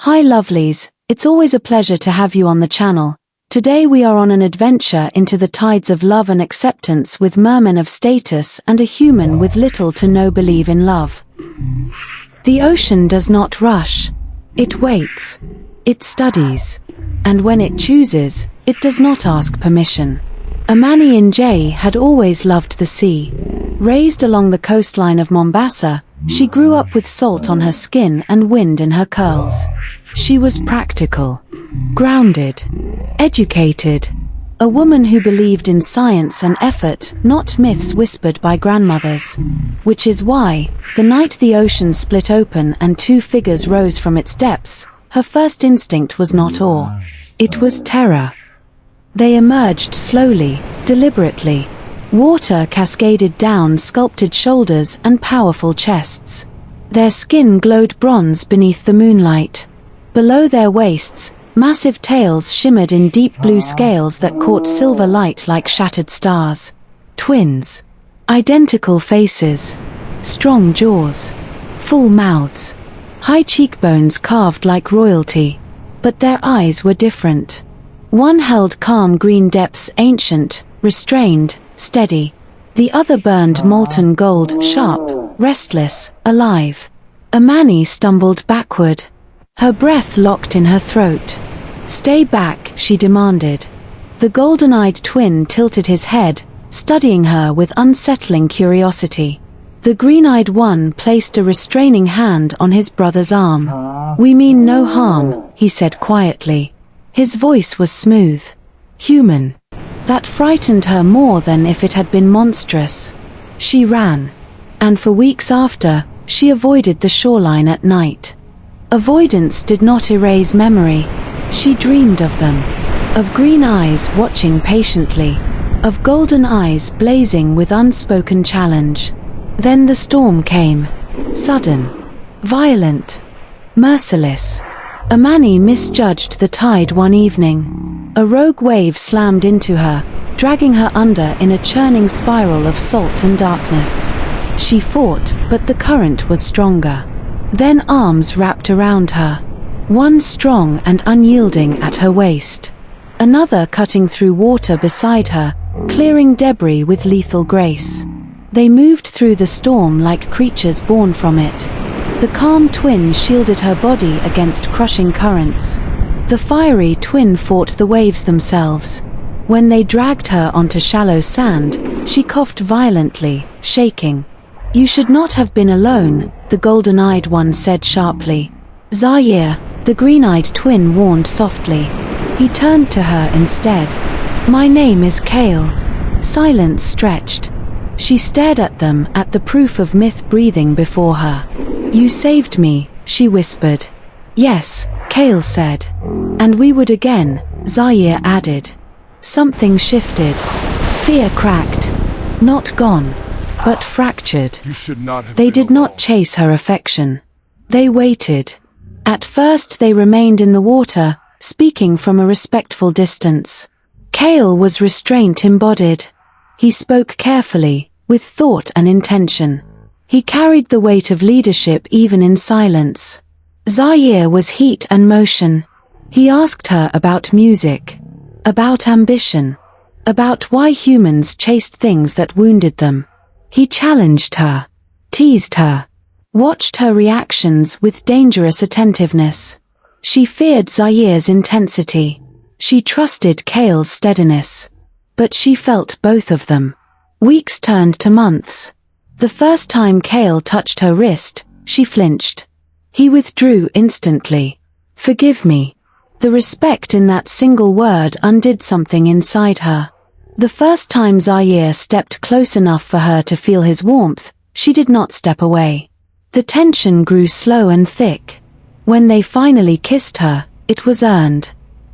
Hi lovelies, it's always a pleasure to have you on the channel. Today we are on an adventure into the tides of love and acceptance with mermen of status and a human with little to no belief in love. The ocean does not rush. It waits. It studies. And when it chooses, it does not ask permission. Amani in J had always loved the sea. Raised along the coastline of Mombasa, she grew up with salt on her skin and wind in her curls. She was practical, grounded, educated, a woman who believed in science and effort, not myths whispered by grandmothers. Which is why, the night the ocean split open and two figures rose from its depths, her first instinct was not awe. It was terror. They emerged slowly, deliberately. Water cascaded down sculpted shoulders and powerful chests. Their skin glowed bronze beneath the moonlight. Below their waists, massive tails shimmered in deep blue scales that caught silver light like shattered stars. Twins. Identical faces. Strong jaws. Full mouths. High cheekbones carved like royalty. But their eyes were different. One held calm green depths, ancient, restrained, steady. The other burned molten gold, sharp, restless, alive. Amani stumbled backward. Her breath locked in her throat. "Stay back," she demanded. The golden-eyed twin tilted his head, studying her with unsettling curiosity. The green-eyed one placed a restraining hand on his brother's arm. "We mean no harm," he said quietly. His voice was smooth. Human. That frightened her more than if it had been monstrous. She ran. And for weeks after, she avoided the shoreline at night. Avoidance did not erase memory. She dreamed of them. Of green eyes watching patiently. Of golden eyes blazing with unspoken challenge. Then the storm came. Sudden. Violent. Merciless. Amani misjudged the tide one evening. A rogue wave slammed into her, dragging her under in a churning spiral of salt and darkness. She fought, but the current was stronger. Then arms wrapped around her. One strong and unyielding at her waist. Another cutting through water beside her, clearing debris with lethal grace. They moved through the storm like creatures born from it. The calm twin shielded her body against crushing currents. The fiery twin fought the waves themselves. When they dragged her onto shallow sand, she coughed violently, shaking. "You should not have been alone," the golden-eyed one said sharply. "Zaire," the green-eyed twin warned softly. He turned to her instead. "My name is Kale." Silence stretched. She stared at them, at the proof of myth breathing before her. "You saved me," she whispered. "Yes," Kale said. "And we would again," Zaire added. Something shifted. Fear cracked. Not gone, but fractured. They did not chase her affection. They waited. At first they remained in the water, speaking from a respectful distance. Kale was restraint embodied. He spoke carefully, with thought and intention. He carried the weight of leadership even in silence. Zaire was heat and motion. He asked her about music, about ambition, about why humans chased things that wounded them. He challenged her, teased her, watched her reactions with dangerous attentiveness. She feared Zaire's intensity. She trusted Kale's steadiness. But she felt both of them. Weeks turned to months. The first time Kale touched her wrist, she flinched. He withdrew instantly. "Forgive me." The respect in that single word undid something inside her. The first time Zaire stepped close enough for her to feel his warmth, she did not step away. The tension grew slow and thick. When they finally kissed her, it was earned.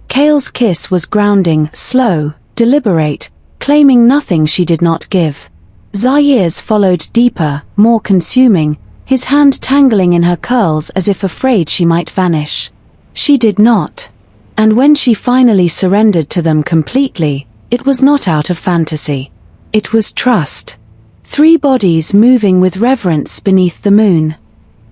Kale's kiss was grounding, slow, deliberate, claiming nothing she did not give. Zaire's followed deeper, more consuming, his hand tangling in her curls as if afraid she might vanish. She did not. And when she finally surrendered to them completely, it was not out of fantasy. It was trust. 3 bodies moving with reverence beneath the moon.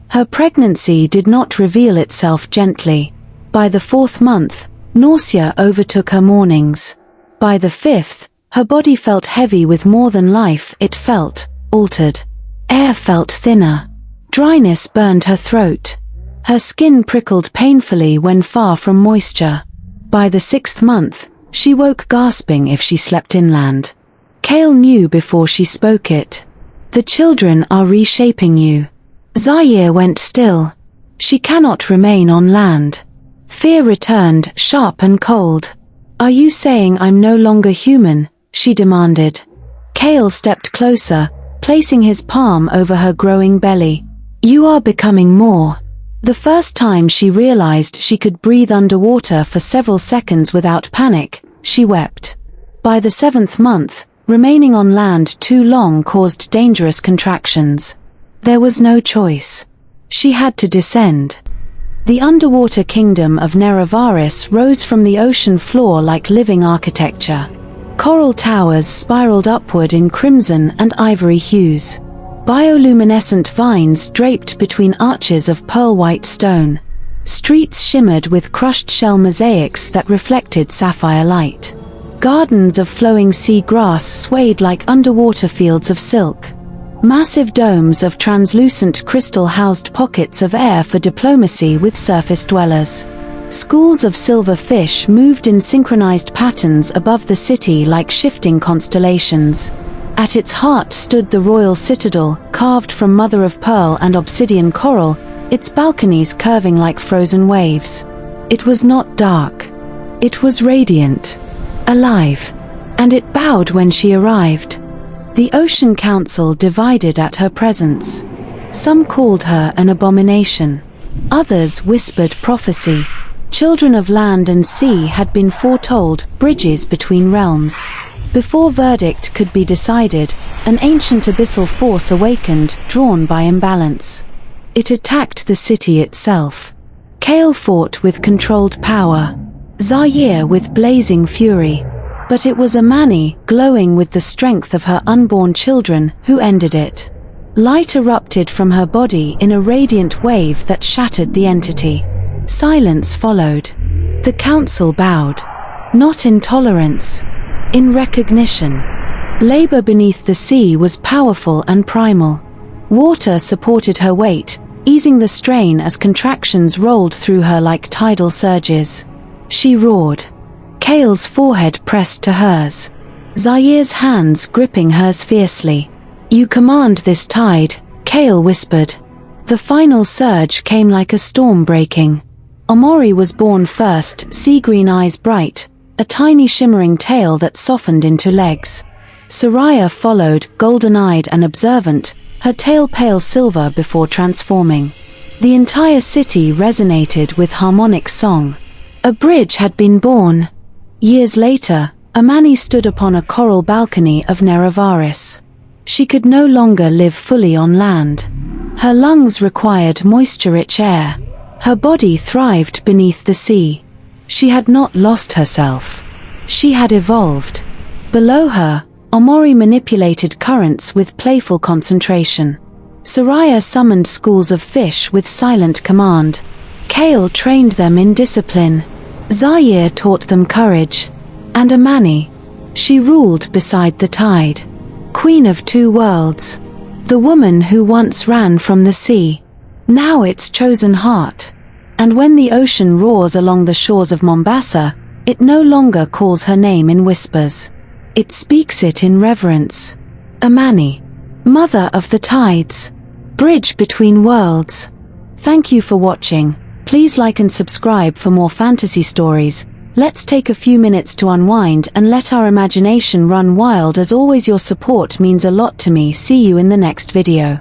Her pregnancy did not reveal itself gently. By the 4th month, nausea overtook her mornings. By the 5th, her body felt heavy with more than life. It felt altered. Air felt thinner. Dryness burned her throat. Her skin prickled painfully when far from moisture. By the 6th month, she woke gasping if she slept inland. Kale knew before she spoke it. The children are reshaping you. Zaire went still. She cannot remain on land. Fear returned, sharp and cold. Are you saying I'm no longer human? She demanded. Kale stepped closer, placing his palm over her growing belly. You are becoming more. The first time she realized she could breathe underwater for several seconds without panic, she wept. By the 7th month, remaining on land too long caused dangerous contractions. There was no choice. She had to descend. The underwater kingdom of Neravaris rose from the ocean floor like living architecture. Coral towers spiraled upward in crimson and ivory hues. Bioluminescent vines draped between arches of pearl-white stone. Streets shimmered with crushed shell mosaics that reflected sapphire light. Gardens of flowing sea grass swayed like underwater fields of silk. Massive domes of translucent crystal housed pockets of air for diplomacy with surface dwellers. Schools of silver fish moved in synchronized patterns above the city like shifting constellations. At its heart stood the royal citadel, carved from mother-of-pearl and obsidian coral, its balconies curving like frozen waves. It was not dark. It was radiant, alive, and it bowed when she arrived. The Ocean Council divided at her presence. Some called her an abomination. Others whispered prophecy. Children of land and sea had been foretold, bridges between realms. Before verdict could be decided, an ancient abyssal force awakened, drawn by imbalance. It attacked the city itself. Kale fought with controlled power. Zaire with blazing fury. But it was Amani, glowing with the strength of her unborn children, who ended it. Light erupted from her body in a radiant wave that shattered the entity. Silence followed. The council bowed. Not in tolerance. In recognition. Labor beneath the sea was powerful and primal. Water supported her weight, easing the strain as contractions rolled through her like tidal surges. She roared. Kale's forehead pressed to hers. Zaire's hands gripping hers fiercely. You command this tide, Kale whispered. The final surge came like a storm breaking. Omori was born first, sea-green eyes bright, a tiny shimmering tail that softened into legs. Soraya followed, golden-eyed and observant, her tail pale silver before transforming. The entire city resonated with harmonic song. A bridge had been born. Years later, Amani stood upon a coral balcony of Neravaris. She could no longer live fully on land. Her lungs required moisture-rich air. Her body thrived beneath the sea. She had not lost herself. She had evolved. Below her, Omori manipulated currents with playful concentration. Soraya summoned schools of fish with silent command. Kale trained them in discipline. Zaire taught them courage. And Amani, she ruled beside the tide. Queen of two worlds. The woman who once ran from the sea. Now its chosen heart. And when the ocean roars along the shores of Mombasa, it no longer calls her name in whispers. It speaks it in reverence. Amani, mother of the tides. Bridge between worlds. Thank you for watching. Please like and subscribe for more fantasy stories. Let's take a few minutes to unwind and let our imagination run wild. As always, your support means a lot to me. See you in the next video.